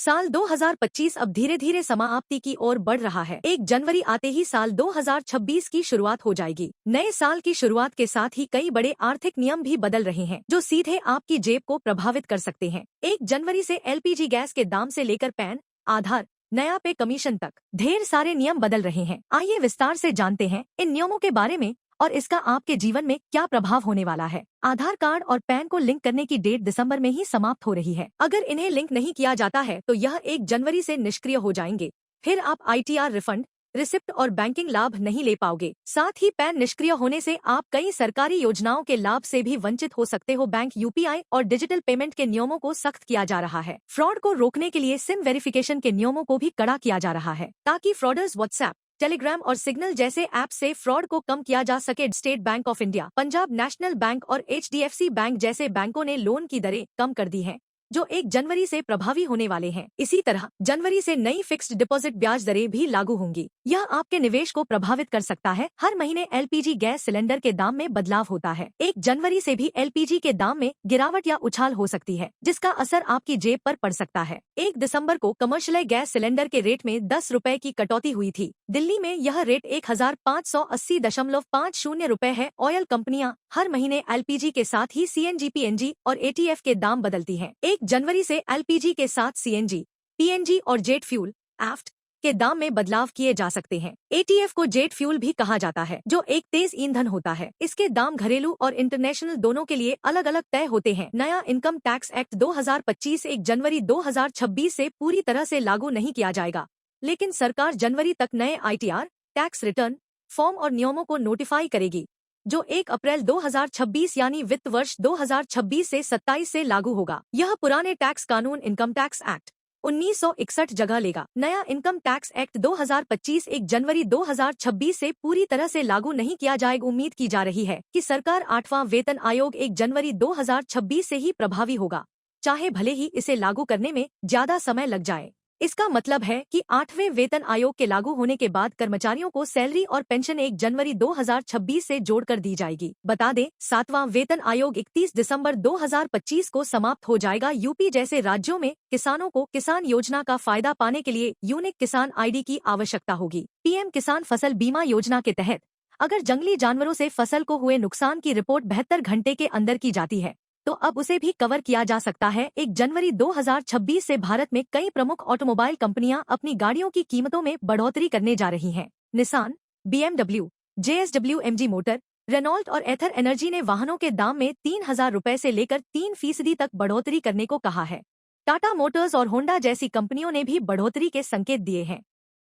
साल 2025 अब धीरे धीरे समाप्ति की ओर बढ़ रहा है। 1 जनवरी आते ही साल 2026 की शुरुआत हो जाएगी। नए साल की शुरुआत के साथ ही कई बड़े आर्थिक नियम भी बदल रहे हैं जो सीधे आपकी जेब को प्रभावित कर सकते हैं। 1 जनवरी से एलपीजी गैस के दाम से लेकर पैन, आधार, नया पे कमीशन तक ढेर सारे नियम बदल रहे हैं। आइए विस्तार से जानते हैं इन नियमों के बारे में और इसका आपके जीवन में क्या प्रभाव होने वाला है। आधार कार्ड और पैन को लिंक करने की डेट दिसंबर में ही समाप्त हो रही है। अगर इन्हें लिंक नहीं किया जाता है तो यह 1 जनवरी से निष्क्रिय हो जाएंगे। फिर आप आईटीआर रिफंड, रिसिप्ट और बैंकिंग लाभ नहीं ले पाओगे। साथ ही पैन निष्क्रिय होने से आप कई सरकारी योजनाओं के लाभ से भी वंचित हो सकते हो। बैंक, यूपीआई और डिजिटल पेमेंट के नियमों को सख्त किया जा रहा है। फ्रॉड को रोकने के लिए सिम वेरिफिकेशन के नियमों को भी कड़ा किया जा रहा है ताकि फ्रॉडर्स व्हाट्सएप, टेलीग्राम और सिग्नल जैसे ऐप से फ्रॉड को कम किया जा सके। State bank of India, Punjab national bank और एचडीएफसी बैंक जैसे बैंकों ने लोन की दरें कम कर दी हैं, जो 1 जनवरी से प्रभावी होने वाले हैं। इसी तरह जनवरी से नई फिक्स्ड डिपॉजिट ब्याज दरें भी लागू होंगी। यह आपके निवेश को प्रभावित कर सकता है। हर महीने एलपीजी गैस सिलेंडर के दाम में बदलाव होता है। 1 जनवरी से भी एलपीजी के दाम में गिरावट या उछाल हो सकती है, जिसका असर आपकी जेब पर पड़ सकता है। 1 दिसंबर को कमर्शियल गैस सिलेंडर के रेट में 10 रुपए की कटौती हुई थी। दिल्ली में यह रेट 1580.50 रुपए है। ऑयल कंपनियां हर महीने एलपीजी के साथ ही सीएनजी, पीएनजी और एटीएफ के दाम बदलती हैं। 1 जनवरी से एलपीजी के साथ सीएनजी, पीएनजी और जेट फ्यूल एफ्ट के दाम में बदलाव किए जा सकते हैं। एटीएफ को जेट फ्यूल भी कहा जाता है, जो एक तेज ईंधन होता है। इसके दाम घरेलू और इंटरनेशनल दोनों के लिए अलग अलग तय होते हैं। नया इनकम टैक्स एक्ट 2025 1 जनवरी 2026 से पूरी तरह से लागू नहीं किया जाएगा, लेकिन सरकार जनवरी तक नए आईटीआर, टैक्स रिटर्न फॉर्म और नियमों को नोटिफाई करेगी, जो 1 अप्रैल 2026 यानी वित्त वर्ष 2026 से 27 से लागू होगा। यह पुराने टैक्स कानून इनकम टैक्स एक्ट 1961 जगह लेगा। नया इनकम टैक्स एक्ट 2025 1 जनवरी 2026 से पूरी तरह से लागू नहीं किया जाएगा। उम्मीद की जा रही है कि सरकार 8वां वेतन आयोग 1 जनवरी 2026 से ही प्रभावी होगा, चाहे भले ही इसे लागू करने में ज्यादा समय लग जाए। इसका मतलब है कि 8वें वेतन आयोग के लागू होने के बाद कर्मचारियों को सैलरी और पेंशन 1 जनवरी 2026 से जोड़कर दी जाएगी। बता दें, 7वां वेतन आयोग 31 दिसंबर 2025 को समाप्त हो जाएगा। यूपी जैसे राज्यों में किसानों को किसान योजना का फायदा पाने के लिए यूनिक किसान आईडी की आवश्यकता होगी। पीएम किसान फसल बीमा योजना के तहत अगर जंगली जानवरों से फसल को हुए नुकसान की रिपोर्ट 72 घंटे के अंदर की जाती है तो अब उसे भी कवर किया जा सकता है। 1 जनवरी 2026 से भारत में कई प्रमुख ऑटोमोबाइल कंपनियां अपनी गाड़ियों की कीमतों में बढ़ोतरी करने जा रही हैं। Nissan, BMW, JSW, MG motor, Renault और एथर एनर्जी ने वाहनों के दाम में 3000 रुपए से लेकर 3% तक बढ़ोतरी करने को कहा है। टाटा मोटर्स और होंडा जैसी कंपनियों ने भी बढ़ोतरी के संकेत दिए हैं।